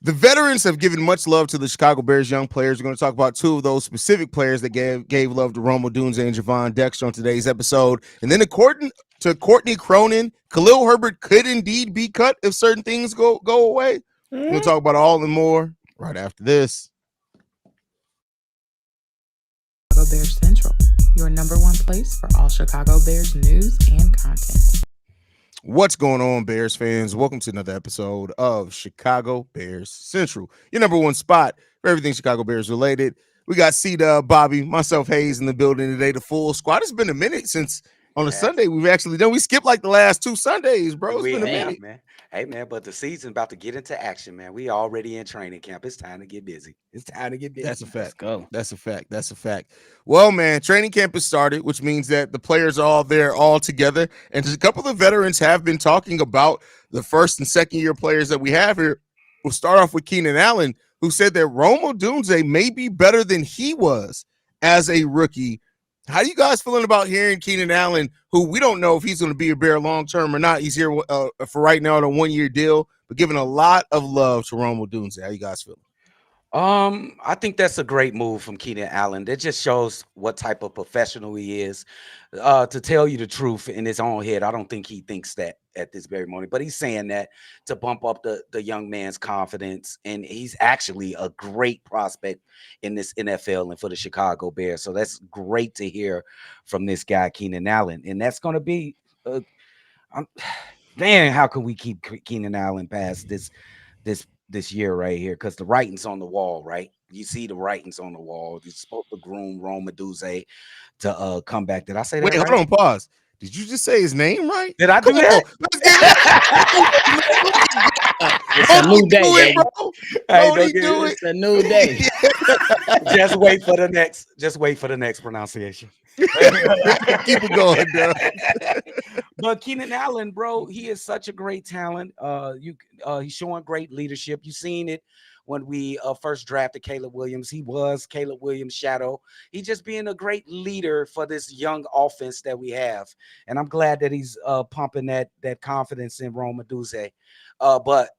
The veterans have given much love to the Chicago Bears young players. We're going to talk about two of those specific players that gave love to Odunze and Gervon Dexter on today's episode. And then according to Courtney Cronin, Khalil Herbert could indeed be cut if certain things go away. We're going to talk about all and more right after this. Chicago Bears Central, your number one place for all Chicago Bears news and content. What's going on, Bears fans? Welcome to another episode of Chicago Bears Central, your number one spot for everything Chicago Bears related. We got C-Dub, Bobby, myself, Haize in the building today. The full squad. It's been a minute since on a Sunday we've actually done. We skipped like the last 2 Sundays, bro. It's been a minute, man. Hey, man, but the season's about to get into action, man. We already in training camp. It's time to get busy. That's a fact. Let's go. That's a fact. Well, man, training camp has started, which means that the players are all there all together. And a couple of veterans have been talking about the first and second year players that we have here. We'll start off with Keenan Allen, who said that Odunze may be better than he was as a rookie. How you guys feeling about hearing Keenan Allen, who we don't know if he's going to be a Bear long-term or not? He's here for right now on a 1-year deal, but giving a lot of love to Odunze. How you guys feeling? I think that's a great move from Keenan Allen. That just shows what type of professional he is. To tell you the truth, in his own head, I don't think he thinks that at this very moment, but he's saying that to bump up the young man's confidence. And he's actually a great prospect in this NFL and for the Chicago Bears. So that's great to hear from this guy, Keenan Allen. And that's going to be, man, how can we keep Keenan Allen past this year right here? Because the writing's on the wall, right? You see the writings on the wall. You're supposed to groom Ondunze to come back. Did I say that? Wait, right? hold on, pause. Did you just say his name right? Did I do that? It's a new day, baby. It's a new day. Just wait for the next pronunciation. Keep it going, bro. But Keenan Allen, bro, he is such a great talent. He's showing great leadership. You've seen it when we first drafted Caleb Williams. He was Caleb Williams' shadow. He's just being a great leader for this young offense that we have. And I'm glad that he's pumping that confidence in Ondunze. But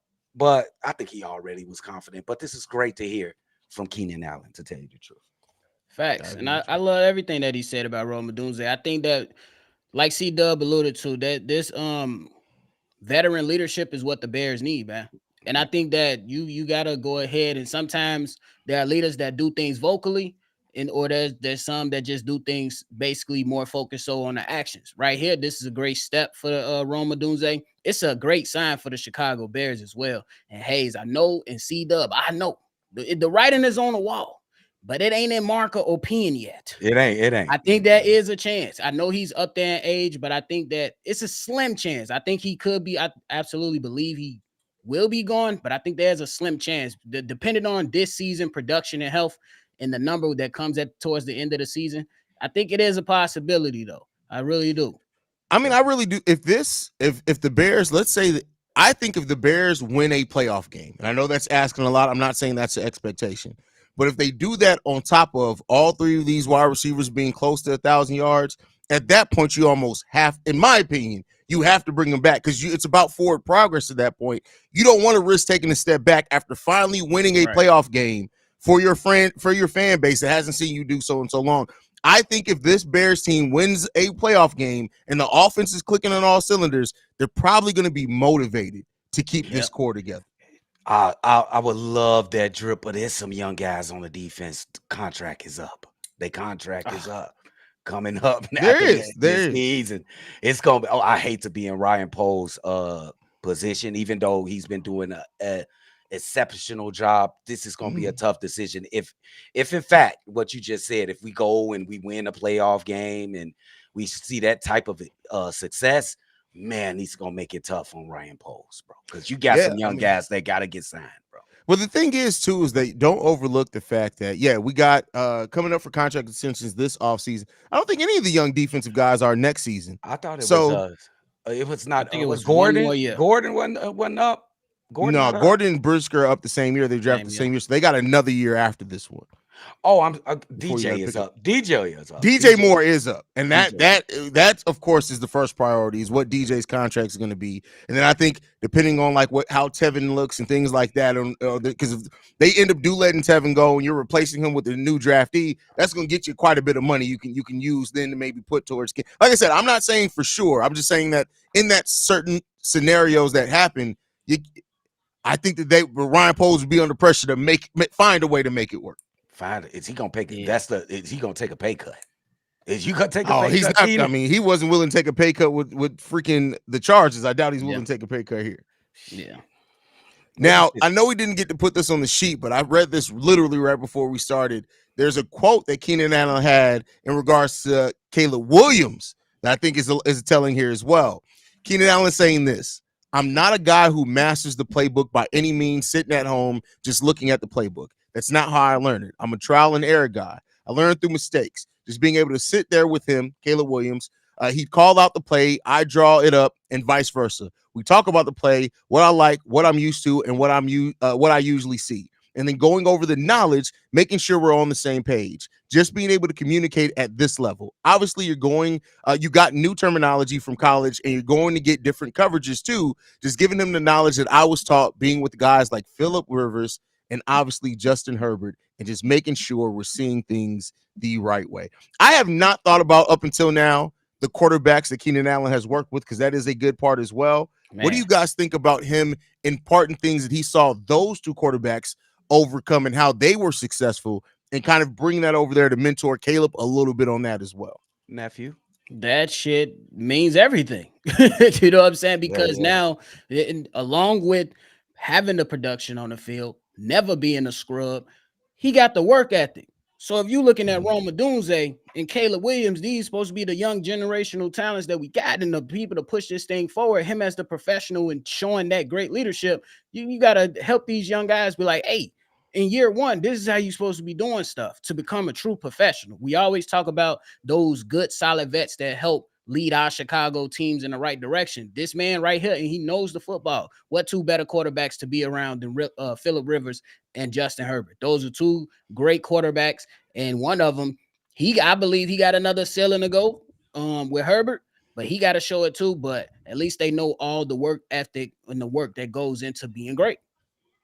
I think he already was confident. But this is great to hear from Keenan Allen, to tell you the truth. Facts. And I love everything that he said about Ondunze. I think that, like C-Dub alluded to, that this veteran leadership is what the Bears need, man. And I think that you gotta go ahead, and sometimes there are leaders that do things vocally, or there's some that just do things basically more focused on the actions. Right here, this is a great step for Ondunze. It's a great sign for the Chicago Bears as well. And Haize, I know, and C-Dub, I know the writing is on the wall, but it ain't in marker opinion yet. It ain't. I think there is a chance. I know he's up there in age, but I think that it's a slim chance. I think he could be. I absolutely believe he will be gone, but I think there's a slim chance, depending on this season production and health and the number that comes towards the end of the season. I think it is a possibility, though. I really do. I mean, I really do. If the Bears, let's say that, I think if the Bears win a playoff game, and I know that's asking a lot, I'm not saying that's the expectation, but if they do that on top of all three of these wide receivers being close to 1,000 yards, at that point you almost have, in my opinion, you have to bring them back, because it's about forward progress at that point. You don't want to risk taking a step back after finally winning a playoff game for your fan base that hasn't seen you do so in so long. I think if this Bears team wins a playoff game and the offense is clicking on all cylinders, they're probably going to be motivated to keep this core together. I would love that drip, but there's some young guys on the defense. The contract is up. Their contract is up. Coming up now. There is. And it's gonna be. Oh, I hate to be in Ryan Pohl's position, even though he's been doing a exceptional job. This is gonna be a tough decision. If in fact what you just said, if we go and we win a playoff game and we see that type of success, man, he's gonna make it tough on Ryan Pohl's, bro. Because you got some young guys that gotta get signed, bro. Well, the thing is, too, is that don't overlook the fact that, we got coming up for contract extensions this offseason. I don't think any of the young defensive guys are next season. I thought it was not. I think it was Gordon. Gordon wasn't up. Gordon and Brisker are up the same year. They drafted the same year, so they got another year after this one. Oh, I'm before you DJ gotta is pick up. up. DJ is up. DJ Moore is up, and DJ. that of course is the first priority, is what DJ's contract is going to be, and then I think depending on like how Tevin looks and things like that, because if they end up letting Tevin go and you're replacing him with a new draftee, that's going to get you quite a bit of money you can use then to maybe put towards. Like I said, I'm not saying for sure. I'm just saying that in that certain scenarios that happen, I think that Ryan Poles would be under pressure to find a way to make it work. Is he gonna take? Yeah. Is he gonna take a pay cut? Is you gonna take a pay cut? He's not. Keenan? I mean, he wasn't willing to take a pay cut with freaking the Chargers. I doubt he's willing to take a pay cut here. Yeah. Now, I know we didn't get to put this on the sheet, but I read this literally right before we started. There's a quote that Keenan Allen had in regards to Caleb Williams that I think is telling here as well. Keenan Allen saying this: "I'm not a guy who masters the playbook by any means, sitting at home just looking at the playbook. That's not how I learned it. I'm a trial and error guy. I learned through mistakes. Just being able to sit there with him, Caleb Williams, he'd call out the play, I draw it up, and vice versa. We talk about the play, what I like, what I'm used to, and what I usually see. And then going over the knowledge, making sure we're on the same page. Just being able to communicate at this level. Obviously, you got new terminology from college, and you're going to get different coverages too. Just giving them the knowledge that I was taught being with guys like Phillip Rivers and obviously Justin Herbert, and just making sure we're seeing things the right way." I have not thought about up until now the quarterbacks that Keenan Allen has worked with, because that is a good part as well. Man. What do you guys think about him imparting things that he saw those two quarterbacks overcome and how they were successful, and kind of bring that over there to mentor Caleb a little bit on that as well? Nephew, that shit means everything. You know what I'm saying? Because now, along with having the production on the field, never being a scrub, he got the work ethic. So if you're looking at Ondunze and Caleb Williams, these supposed to be the young generational talents that we got and the people to push this thing forward. Him as the professional and showing that great leadership, you got to help these young guys be like, hey, in year one, this is how you're supposed to be doing stuff to become a true professional. We always talk about those good, solid vets that help lead our Chicago teams in the right direction. This man right here, and he knows the football. What two better quarterbacks to be around than Phillip Rivers and Justin Herbert? Those are two great quarterbacks, and one of them, I believe he got another ceiling to go with Herbert, but he got to show it too. But at least they know all the work ethic and the work that goes into being great.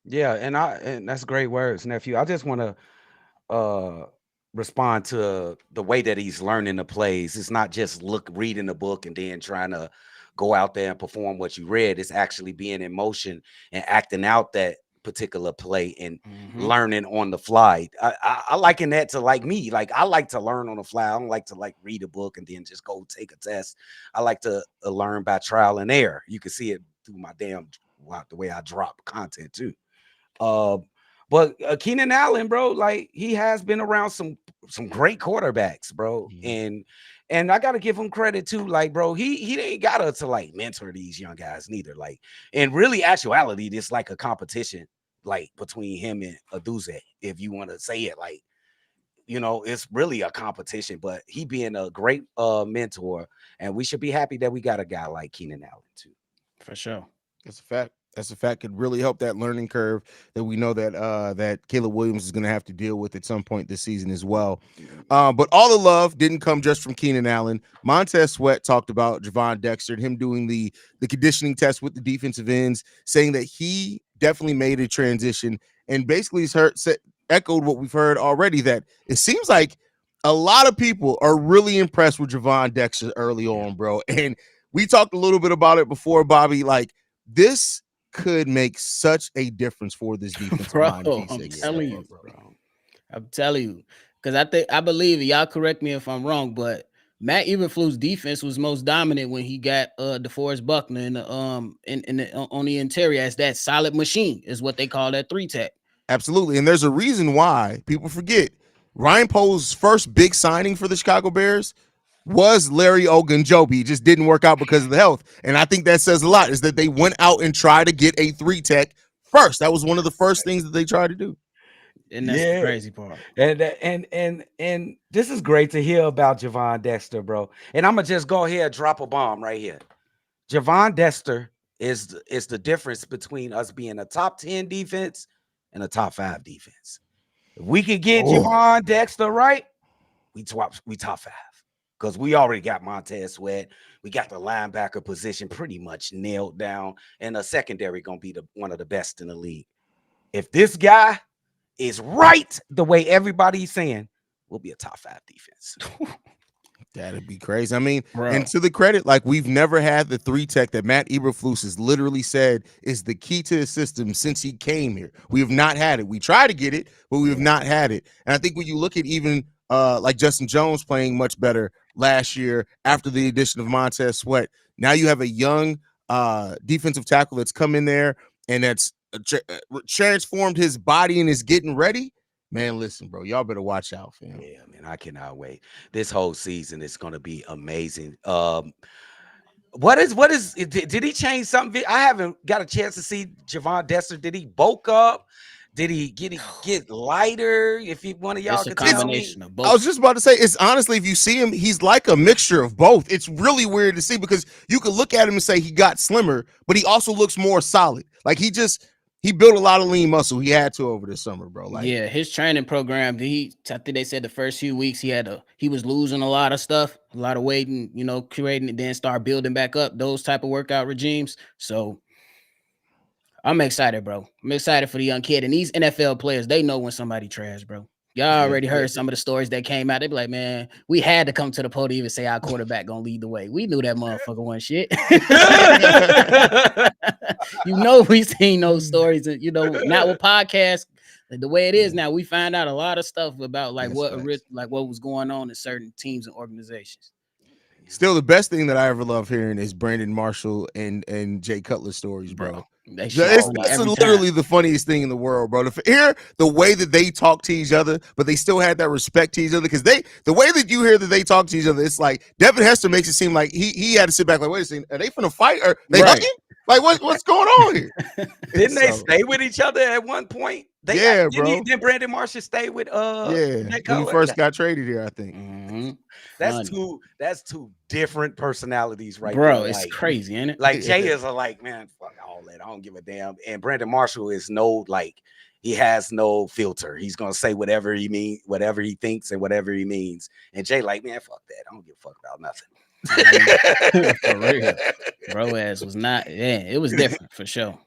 Yeah, and that's great words, nephew. I just want to respond to the way that he's learning the plays. It's not just reading the book and then trying to go out there and perform what you read. It's actually being in motion and acting out that particular play and learning on the fly. I liken that to like me. Like, I like to learn on the fly. I don't like to read a book and then just go take a test. I like to learn by trial and error. You can see it through my the way I drop content too. But Keenan Allen, bro, like, he has been around some great quarterbacks, bro. And I gotta give him credit too. Like, bro, he ain't gotta to mentor these young guys neither. Like, in really actuality, it's like a competition, like, between him and Odunze, if you want to say it. Like, it's really a competition, but he being a great mentor, and we should be happy that we got a guy like Keenan Allen too. For sure. That's a fact. That's a fact. Could really help that learning curve that we know that that Caleb Williams is going to have to deal with at some point this season as well. But all the love didn't come just from Keenan Allen. Montez Sweat talked about Gervon Dexter and him doing the conditioning test with the defensive ends, saying that he definitely made a transition, and basically echoed what we've heard already, that it seems like a lot of people are really impressed with Gervon Dexter early on, bro. And we talked a little bit about it before, Bobby. Like, this could make such a difference for this defense. I'm telling you, because I believe, y'all correct me if I'm wrong, but Matt Eberflus' defense was most dominant when he got DeForest Buckner on the interior as that solid machine, is what they call that 3-tech. Absolutely, and there's a reason why people forget Ryan Poles' first big signing for the Chicago Bears was Larry Ogunjobi. Just didn't work out because of the health. And I think that says a lot, is that they went out and tried to get a 3-tech first. That was one of the first things that they tried to do. And that's the crazy part. And this is great to hear about Gervon Dexter, bro. And I'm gonna just go ahead and drop a bomb right here. Gervon Dexter is the difference between us being a top 10 defense and a top 5 defense. If we could get Gervon Dexter right, we top 5. Because we already got Montez Sweat. We got the linebacker position pretty much nailed down. And the secondary going to be one of the best in the league. If this guy is right the way everybody's saying, we'll be a top 5 defense. That'd be crazy. I mean, and to the credit, like we've never had the 3-tech that Matt Eberflus has literally said is the key to his system since he came here. We have not had it. We try to get it, but we have not had it. And I think when you look at even like Justin Jones playing much better last year after the addition of Montez Sweat, now you have a young defensive tackle that's come in there and that's transformed his body and is getting ready. Man, listen, bro, y'all better watch out, fam. Yeah, man, I cannot wait. This whole season is going to be amazing. What is did he change something? I haven't got a chance to see Gervon Dexter. Did he bulk up? Did he get lighter? If one of y'all could tell me. Of both. I was just about to say, it's honestly, if you see him, he's like a mixture of both. It's really weird to see because you could look at him and say he got slimmer, but he also looks more solid. Like he built a lot of lean muscle. He had to over the summer, bro. Like, yeah, his training program. I think they said the first few weeks he was losing a lot of stuff, a lot of weight, and creating it, then start building back up. Those type of workout regimes. So I'm excited, bro. I'm excited for the young kid. And these NFL players, they know when somebody trash, bro. Y'all already heard some of the stories that came out. They be like, man, we had to come to the podium and say our quarterback gonna lead the way. We knew that motherfucker wasn't shit. We seen those stories, and not with podcasts. The way it is now, we find out a lot of stuff about what was going on in certain teams and organizations. Still, the best thing that I ever love hearing is Brandon Marshall and Jay Cutler stories, bro. That's literally the funniest thing in the world, bro. To hear the way that they talk to each other, but they still had that respect to each other, because the way that you hear that they talk to each other, it's like Devin Hester makes it seem like he had to sit back like, wait a second, are they finna fight or they hugging? Like what's going on here? Didn't they stay with each other at one point? Bro. Didn't Brandon Marshall stay with when he first got traded here, I think. Mm-hmm. That's two different personalities, right? Bro, it's crazy, ain't it? Like Jay is man, fuck all that. I don't give a damn. And Brandon Marshall is he has no filter. He's gonna say whatever he thinks and whatever he means. And Jay man, fuck that. I don't give a fuck about nothing. For real. Bro ass was not, it was different for sure.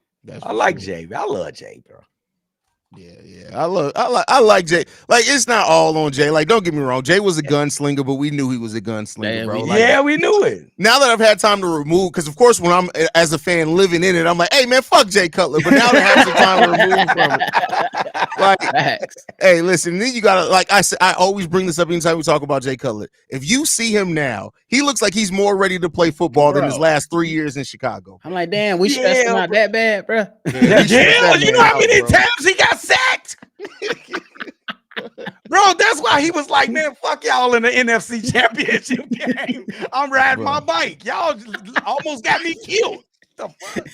I like Jay. I love Jay, bro. Yeah. I like Jay. Like, it's not all on Jay. Like, don't get me wrong. Jay was a gunslinger, but we knew he was a gunslinger, bro. We knew it. Now that I've had time to remove, because of course when I'm as a fan living in it, I'm like, hey man, fuck Jay Cutler. But now that I have some time to remove from it, like, hey, listen. Then you gotta, like I said, I always bring this up anytime we talk about Jay Cutler. If you see him now, he looks like he's more ready to play football than his last 3 years in Chicago. I'm like, damn, we stressed him out that bad, bro. Yeah, you know how many times he got sacked? Bro, that's why he was like, man, fuck y'all in the NFC Championship game. I'm riding my bike. Y'all almost got me killed. What the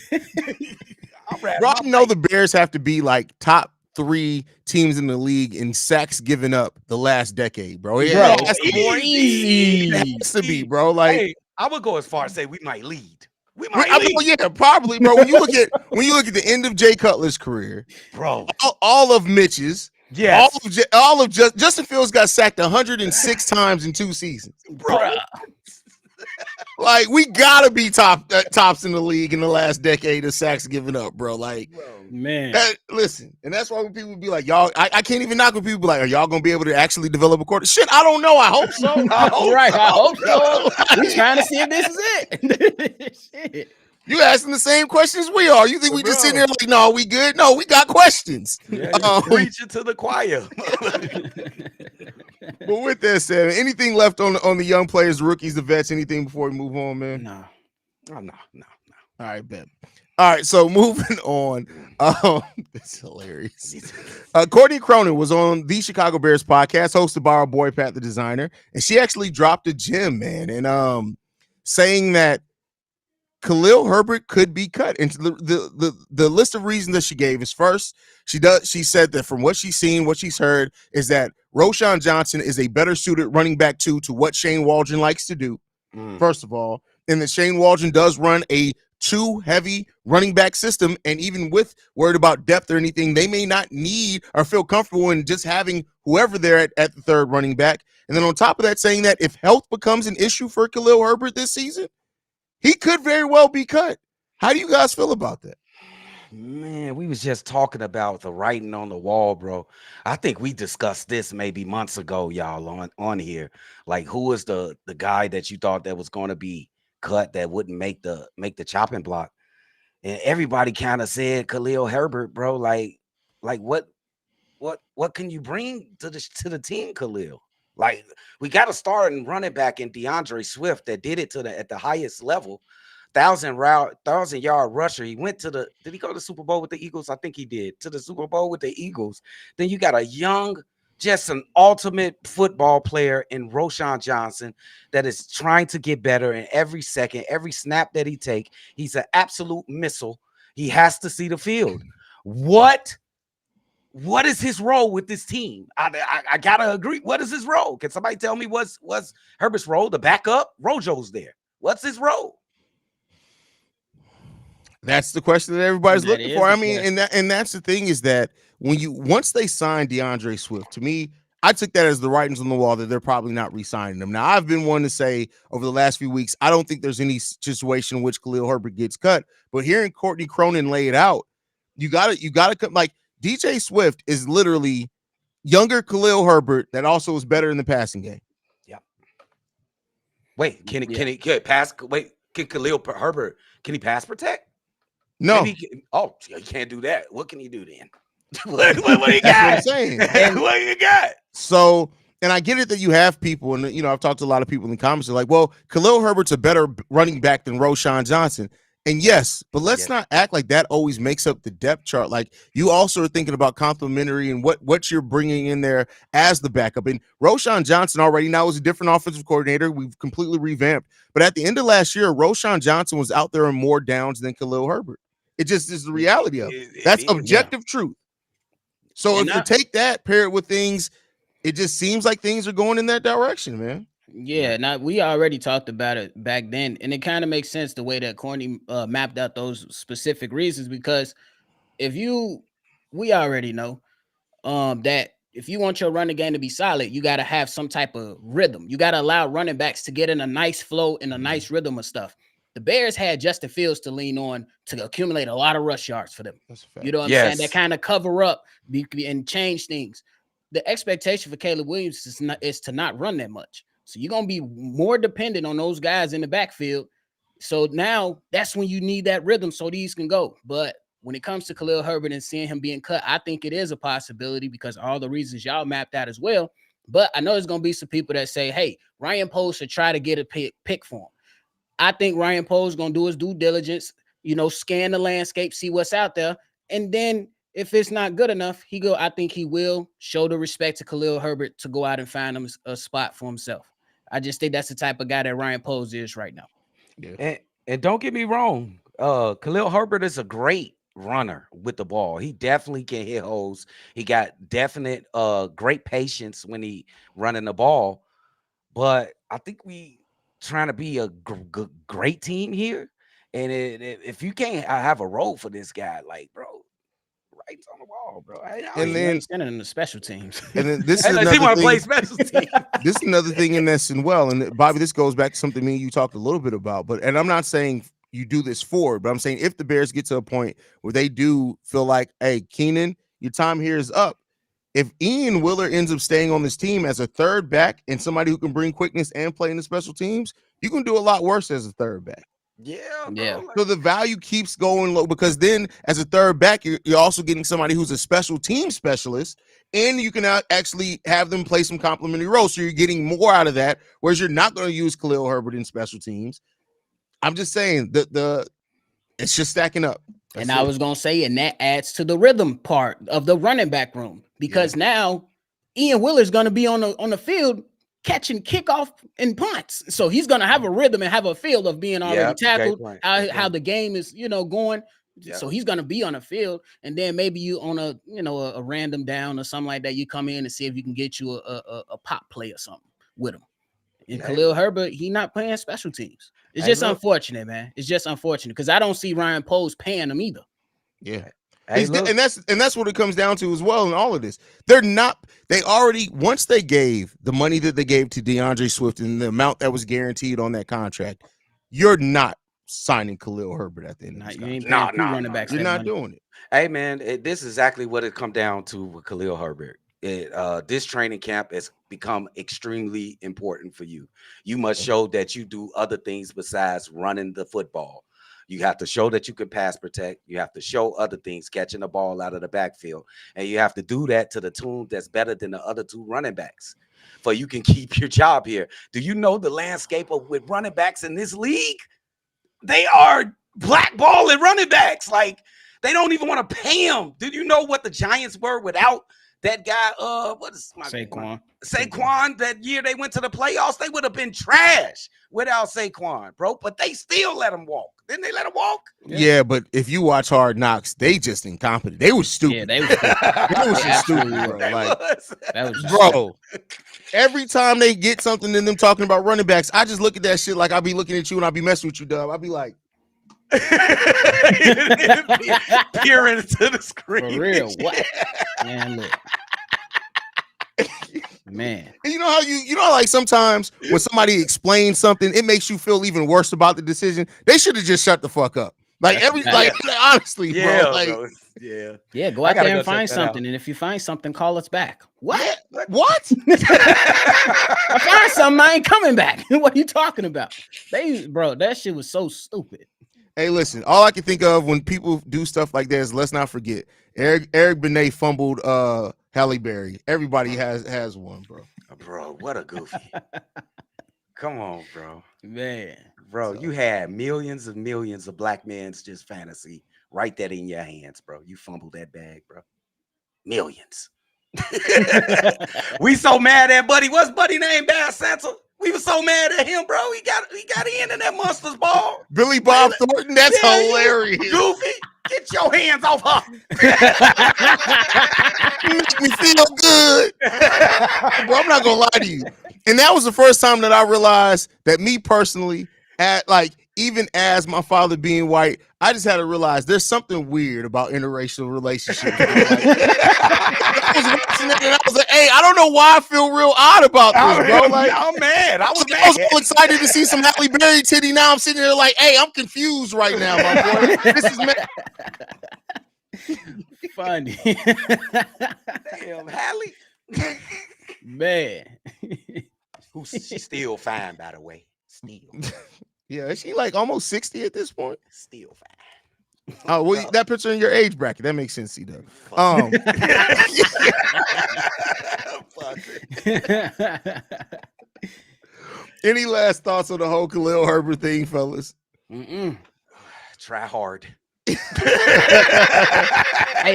fuck? Bro, I know the Bears have to be like top 3 teams in the league in sacks given up the last decade, bro. It has to be, bro. Like, hey, I would go as far as say we might lead. Yeah, probably, bro. When you look at the end of Jay Cutler's career, bro, all of Mitch's, yes, all of Justin Fields got sacked 106 times in 2 seasons, bro. Like, we gotta be tops in the league in the last decade of sacks given up, bro. Like, man, listen, and that's why when people be like, y'all, I can't even knock when people be like, are y'all gonna be able to actually develop a quarter? Shit, I don't know. I hope so. I hope so. We trying to see if this is it. Shit. You asking the same questions we are. You think we just sitting there like, no, we good? No, we got questions. Preaching to the choir. But with that said, anything left on the young players, the rookies, the vets, anything before we move on, man? No. All right, bet. All right, so moving on. It's hilarious. Courtney Cronin was on the Chicago Bears podcast, hosted by our boy Pat the designer, and she actually dropped a gem, man, and saying that Khalil Herbert could be cut. And the list of reasons that she gave is, first, she said that from what she's seen, what she's heard, is that Roschon Johnson is a better suited running back to what Shane Waldron likes to do, first of all, and that Shane Waldron does run a too heavy running back system. And even with worried about depth or anything, they may not need or feel comfortable in just having whoever there at the third running back. And then on top of that, saying that if health becomes an issue for Khalil Herbert this season, he could very well be cut. How do you guys feel about that? Man, we was just talking about the writing on the wall, bro. I think we discussed this maybe months ago, y'all, on here. Like, who is the guy that you thought that was going to be cut that wouldn't make the chopping block? And everybody kind of said Khalil Herbert, bro. Like what can you bring to the team, Khalil? Like, we got to start and run it back in DeAndre Swift that did it at the highest level. 1,000-yard rusher. He went to did he go to the Super Bowl with the Eagles? I think he did. To the Super Bowl with the Eagles. Then you got a young, just an ultimate football player in Roschon Johnson that is trying to get better in every second, every snap that he take. He's an absolute missile. He has to see the field. What is his role with this team? I gotta agree. What is his role? Can somebody tell me what's Herbert's role? The backup? Rojo's there. What's his role? That's the question that everybody's looking for. I mean, and that's the thing is that once they signed DeAndre Swift, to me, I took that as the writings on the wall that they're probably not re-signing him. Now, I've been one to say over the last few weeks, I don't think there's any situation in which Khalil Herbert gets cut. But hearing Courtney Cronin lay it out, you gotta cut. Like, DJ Swift is literally younger Khalil Herbert that also is better in the passing game. Yeah. Wait, can he pass? Wait, can Khalil Herbert, can he pass protect? No. He can't do that. What can he do then? what do you got? That's what I'm saying. What do you got? So, and I get it that you have people, and I've talked to a lot of people in the comments. They're like, well, Khalil Herbert's a better running back than Roschon Johnson. And yes, but let's not act like that always makes up the depth chart. Like, you also are thinking about complementary and what you're bringing in there as the backup. And Roschon Johnson already now is a different offensive coordinator. We've completely revamped. But at the end of last year, Roschon Johnson was out there in more downs than Khalil Herbert. It just is the reality of it. That's objective truth. So if you take that, pair it with things, it just seems like things are going in that direction, man. Yeah, now we already talked about it back then, and it kind of makes sense the way that Courtney mapped out those specific reasons, because we already know that if you want your running game to be solid, you got to have some type of rhythm. You got to allow running backs to get in a nice flow and a nice rhythm of stuff. The Bears had Justin Fields to lean on to accumulate a lot of rush yards for them. That's a fact. You know what I'm saying? That kind of cover up and change things. The expectation for Caleb Williams is to not run that much. So you're going to be more dependent on those guys in the backfield. So now that's when you need that rhythm so these can go. But when it comes to Khalil Herbert and seeing him being cut, I think it is a possibility because all the reasons y'all mapped out as well. But I know there's going to be some people that say, hey, Ryan Poles should try to get a pick for him. I think Ryan Poles is going to do his due diligence, scan the landscape, see what's out there. And then if it's not good enough, I think he will show the respect to Khalil Herbert to go out and find him a spot for himself. I just think that's the type of guy that Ryan Poles is right now. Yeah. And don't get me wrong. Khalil Herbert is a great runner with the ball. He definitely can hit holes. He got definite great patience when he running the ball. But I think we trying to be a great team here. And if you can't have a role for this guy, like, bro, right on the wall, bro. And then sending in the special teams. And then this is another he want to thing. play special teams. This is another thing in this and well. And Bobby, this goes back to something me and you talked a little bit about. And I'm not saying you do this forward, but I'm saying if the Bears get to a point where they do feel like, hey, Keenan, your time here is up. If Ian Willer ends up staying on this team as a third back and somebody who can bring quickness and play in the special teams, you can do a lot worse as a third back. Yeah. So the value keeps going low because then as a third back, you're also getting somebody who's a special team specialist, and you can actually have them play some complementary roles. So you're getting more out of that, whereas you're not going to use Khalil Herbert in special teams. I'm just saying that it's just stacking up. And I was going to say, and that adds to the rhythm part of the running back room because now Ian Willer's going to be on the field catching kickoff and punts. So he's going to have a rhythm and have a feel of being already tackled, how the game is, going. Yeah. So he's going to be on the field. And then maybe you on a random down or something like that, you come in and see if you can get you a pop play or something with him. And Khalil Herbert, he not playing special teams. It's just unfortunate, man. It's just unfortunate because I don't see Ryan Poles paying them either. Yeah. And that's what it comes down to as well in all of this. They already, once they gave the money that they gave to DeAndre Swift and the amount that was guaranteed on that contract, you're not signing Khalil Herbert at the end of this contract. Running backs. You're not doing it. Hey man, this is exactly what it come down to with Khalil Herbert. This training camp has become extremely important for you. You must show that you do other things besides running the football. You have to show that you can pass protect. You have to show other things, catching the ball out of the backfield. And you have to do that to the tune that's better than the other two running backs for you can keep your job here. Do you know the landscape with running backs in this league? They are blackballing running backs. Like, they don't even want to pay them. Did you know what the Giants were without that guy? What is Saquon? Saquon, that year they went to the playoffs, they would have been trash without Saquon, bro. But they still let him walk. Didn't they let him walk? Yeah, but if you watch Hard Knocks, they just incompetent. They were stupid. Yeah, they were stupid. They were just stupid, bro. Bro, every time they get something in them talking about running backs, I just look at that shit like I be looking at you and I be messing with you, Dub. I be like, peering into the screen. For real. What? Man, look. Man. And you know how like sometimes when somebody explains something, it makes you feel even worse about the decision. They should have just shut the fuck up. Like honestly, bro. Like, bro. Yeah, go out there and find something. And if you find something, call us back. What? What? I find something, I ain't coming back. What are you talking about? That shit was so stupid. Hey, listen, all I can think of when people do stuff like that is, let's not forget, Eric Benet fumbled Halle Berry. Everybody has one, bro. Bro, what a goofy. Come on, bro. Man. Bro, you had millions and millions of black men's just fantasy right there in your hands, bro. You fumbled that bag, bro. Millions. We so mad at Buddy. What's Buddy name? Bad Santa. We were so mad at him, bro. He got in that monster's ball. Billy Bob Thornton. That's hilarious. Goofy, get your hands off her. You make me feel good. Bro, I'm not gonna lie to you. And that was the first time that I realized that me personally, even as my father being white, I just had to realize there's something weird about interracial relationships. I was watching it and I was like, hey, I don't know why I feel real odd about this, bro. Like, I'm mad. I was so excited to see some Halle Berry titty. Now I'm sitting there like, hey, I'm confused right now, my boy. This is mad. Funny. Damn, Halle. Man. She's still fine, by the way. Still. Yeah, is she like almost 60 at this point? Still fine. Oh, well, that picture in your age bracket, that makes sense, C-Dub. Any last thoughts on the whole Khalil Herbert thing, fellas? Try hard. Hey,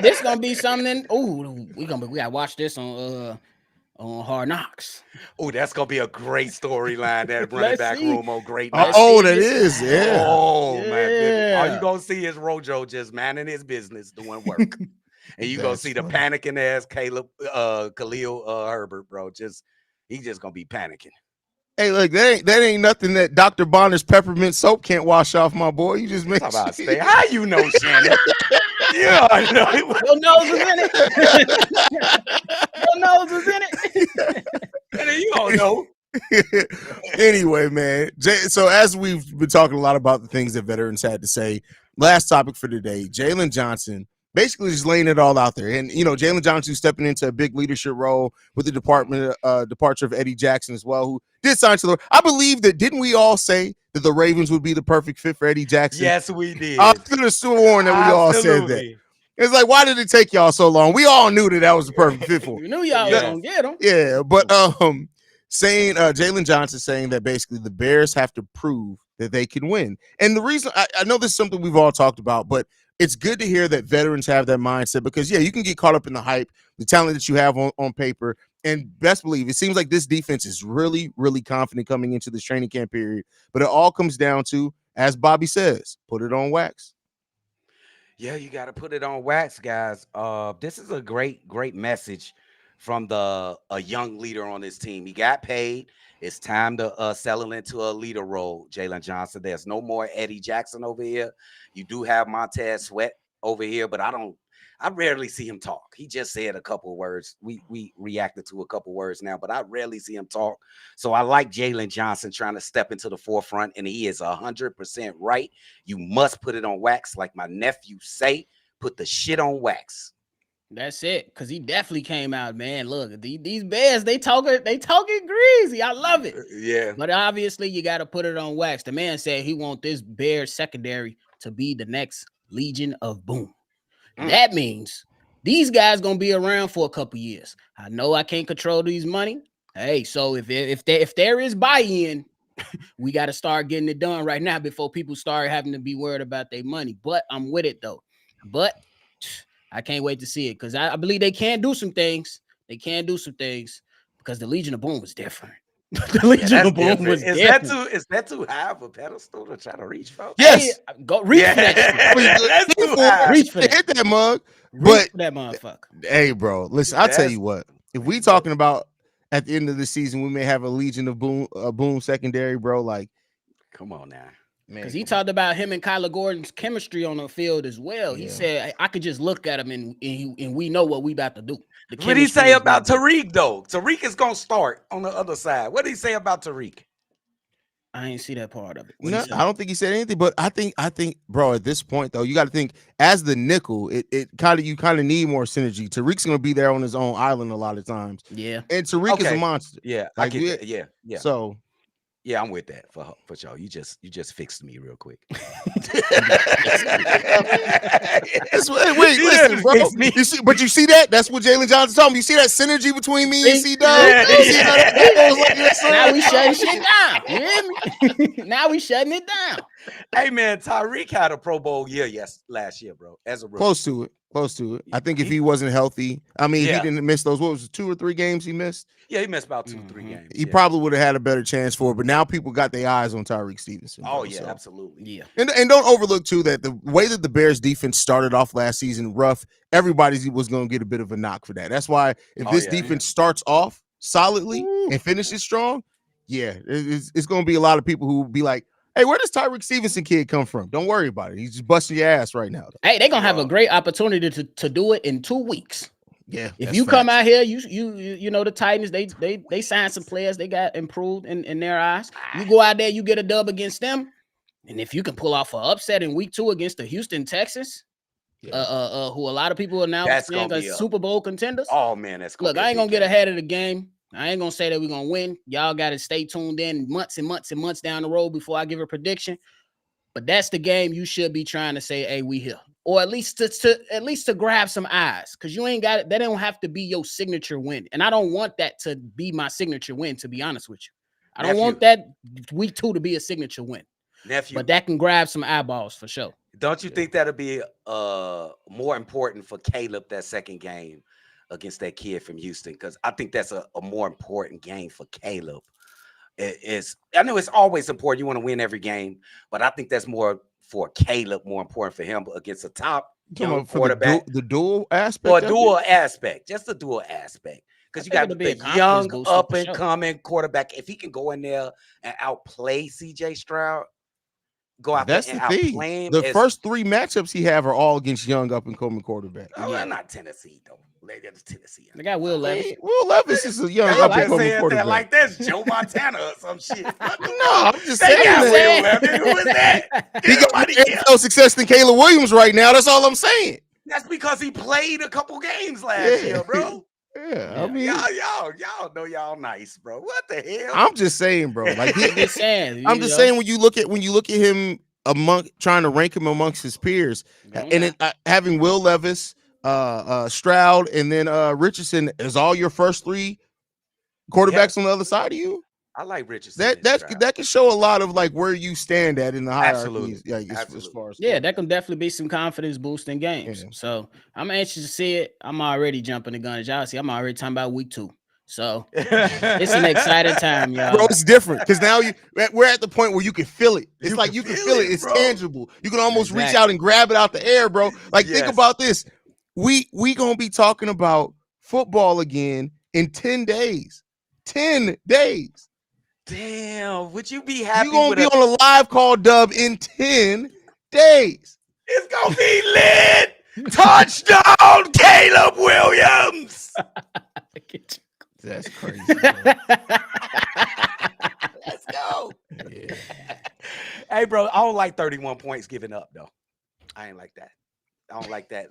this gonna be something. We gotta watch this on Hard Knocks. Oh, that's gonna be a great storyline. That running back room, great. That is, yeah. Oh my goodness! All you gonna see is Rojo just minding his business, doing work, and you gonna see the panicking ass Khalil Herbert, bro. He's just gonna be panicking. Hey, look, that ain't nothing that Dr. Bonner's peppermint soap can't wash off, my boy. You just make about stay. How you know, Shannon? Yeah, I know. Your nose was in it. Your nose was in it. And then you don't know. Anyway, man. So as we've been talking a lot about the things that veterans had to say, last topic for today, Jalen Johnson basically just laying it all out there. And, Jalen Johnson stepping into a big leadership role with the departure of Eddie Jackson as well, who did sign to the – I believe that – didn't we all say that the Ravens would be the perfect fit for Eddie Jackson? Yes, we did. I could have sworn that we all said that. It's like, why did it take y'all so long? We all knew that was the perfect fit for him. We knew y'all was going to get him. Yeah, but saying Jalen Johnson saying that basically the Bears have to prove that they can win. And the reason I know this is something we've all talked about, but it's good to hear that veterans have that mindset because, yeah, you can get caught up in the hype, the talent that you have on paper. And best believe, it seems like this defense is really, really confident coming into this training camp period. But it all comes down to, as Bobby says, put it on wax. Yeah, you got to put it on wax, guys. This is a great, great message from a young leader on this team. He got paid. It's time to settle into a leader role, Jalen Johnson. There's no more Eddie Jackson over here. You do have Montez Sweat over here, but I rarely see him talk. He just said a couple of words. We reacted to a couple of words now, but I rarely see him talk. So I like Jalen Johnson trying to step into the forefront, and he is 100% right. You must put it on wax, like my nephew say. Put the shit on wax. That's it, because he definitely came out, man. Look, these Bears, they talking greasy. I love it. Yeah. But obviously, you got to put it on wax. The man said he want this Bears secondary to be the next Legion of Boom. That means these guys going to be around for a couple years. I know I can't control these money. Hey, so if there is buy-in, we got to start getting it done right now before people start having to be worried about their money. But I'm with it, though. But I can't wait to see it, because I believe they can do some things. They can do some things because the Legion of Boom was different. The Legion of Boom was different. Is that too high of a pedestal to try to reach, folks? Yes. Hey, go reach for that shit. That's too high. Reach for that. Hit that mug. Reach for that motherfucker. Hey, bro, listen, I'll tell you what. If we talking about at the end of the season, we may have a Legion of Boom secondary, bro. Like, come on now. Because he talked about him and Kyler Gordon's chemistry on the field as well. He said, I could just look at him and we know what we about to do. What did he say about Tariq, though? Tariq is going to start on the other side. What did he say about Tariq? I ain't see that part of it. No, I don't think he said anything, but I think, bro, at this point, though, you got to think as the nickel, you kind of need more synergy. Tariq's going to be there on his own island a lot of times. Yeah. And Tariq is a monster. Yeah. Like, I get that. Yeah. So, yeah, I'm with that for y'all. You just fixed me real quick. Wait, listen, bro. You see that? That's what Jalen Johnson's talking about. You see that synergy between me and C-Dub? Now we shutting shit down. You hear me? Now we shutting it down. Hey, man, Tyreek had a Pro Bowl year last year, bro. As a rookie. Close to it. I think if he wasn't healthy, I mean, he didn't miss those. What was it, 2 or 3 games he missed? Yeah, he missed about 2 or 3 games. He probably would have had a better chance for it, but now people got their eyes on Tyreek Stevenson. Oh, yeah, absolutely. Yeah. And don't overlook, too, that the way that the Bears defense started off last season rough, everybody was going to get a bit of a knock for that. That's why if this defense starts off solidly and finishes strong, it's going to be a lot of people who be like, hey, where does Tyreek Stevenson kid come from? Don't worry about it. He's just busting your ass right now. Hey, they're gonna have a great opportunity to do it in 2 weeks. Yeah. If you come out here, you know the Titans, they signed some players, they got improved in their eyes. You go out there, you get a dub against them, and if you can pull off an upset in week 2 against the Houston Texans, who a lot of people are now saying are Super Bowl contenders. Oh man, that's look. I ain't gonna get ahead of the game. I ain't gonna say that we're gonna win. Y'all gotta stay tuned in months and months and months down the road before I give a prediction. But that's the game you should be trying to say, hey, we here. Or at least to grab some eyes. Because you ain't got it. That don't have to be your signature win. And I don't want that to be my signature win, to be honest with you. I don't want that week 2 to be a signature win. Nephew. But that can grab some eyeballs for sure. Don't you think that'll be more important for Caleb that second game against that kid from Houston? Because I think that's a more important game for Caleb. I know it's always important. You want to win every game, but I think that's more for Caleb, more important for him against a top young quarterback. The dual aspect? Or dual aspect. Just the dual aspect. Because you got the young up-and-coming quarterback. If he can go in there and outplay C.J. Stroud, go out there and outplay him. The first 3 matchups he have are all against young up-and-coming quarterbacks. Oh, not Tennessee, though. That's Tennessee. They got Will Levis. Will Levis is a young up-and-coming quarterback. Like that's Joe Montana or some shit. No, I'm just saying that. Who is that? He got more success than Caleb Williams right now. That's all I'm saying. That's because he played a couple games last year, bro. Yeah, I mean, y'all know y'all nice, bro. What the hell? I'm just saying, bro. Like I'm just saying when you look at him trying to rank him amongst his peers, and having Will Levis, Stroud, and then Richardson as all your first 3 quarterbacks on the other side of you. I like Richardson. That can show a lot of like where you stand at in the hierarchy. Absolutely. As far as that can definitely be some confidence boosting games. So I'm anxious to see it. I'm already jumping the gun. As y'all see, I'm already talking about week 2. So it's an exciting time, y'all. Bro, it's different because now we're at the point where you can feel it. It's like you can feel it. It's tangible. You can almost reach out and grab it out the air, bro. Like think about this. We gonna be talking about football again in 10 days. 10 days. Damn, would you be happy? You're going to be on a live call, Dub, in 10 days. It's going to be lit. Touchdown, Caleb Williams. That's crazy. Let's go. Yeah. Hey, bro, I don't like 31 points given up, though. I ain't like that. I don't like that,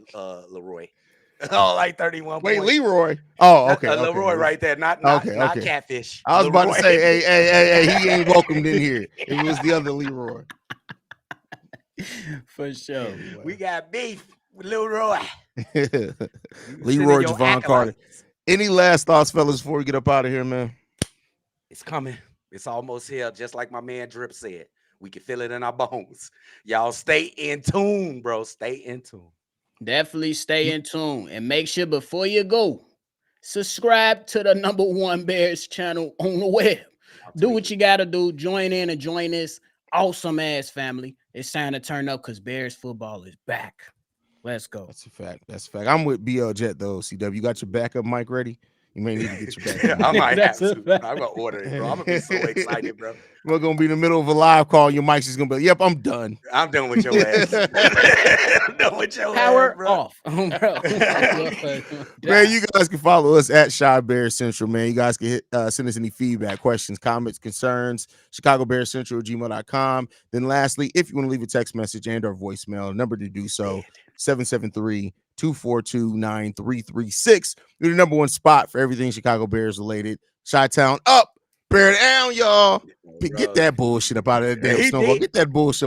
Leroy. I don't like 31 Wait, points. Leroy. Oh, okay. Leroy right there, not Catfish. I was Leroy. about to say, hey, he ain't welcomed in here. It was the other Leroy. For sure. We got beef with Leroy. Leroy Gervon Carter. Any last thoughts, fellas, before we get up out of here, man? It's coming. It's almost here, just like my man Drip said. We can feel it in our bones. Y'all stay in tune, bro. Stay in tune. Definitely stay in tune. And make sure before you go, subscribe to the #1 Bears channel on the web. Do what you got to do. Join in and join this awesome-ass family. It's time to turn up because Bears football is back. Let's go. That's a fact. That's a fact. I'm with BL Jet, though, C-Dub. You got your backup mic ready? You may need to get your backup. I might have to. I'm going to order it, bro. I'm going to be so excited, bro. We're going to be in the middle of a live call. Your mic's just going to be, yep, I'm done. I'm done with your ass. I'm done with your Power ass, bro. off. Man, you guys can follow us at Shy Bears Central, man. You guys can send us any feedback, questions, comments, concerns, ChicagoBearsCentral@gmail.com. Then lastly, if you want to leave a text message and or voicemail, number to do so, 773-242-9336. You're the #1 spot for everything Chicago Bears related. Chi-Town up, bear down, y'all. Get that bullshit up out of that damn snowball. Get that bullshit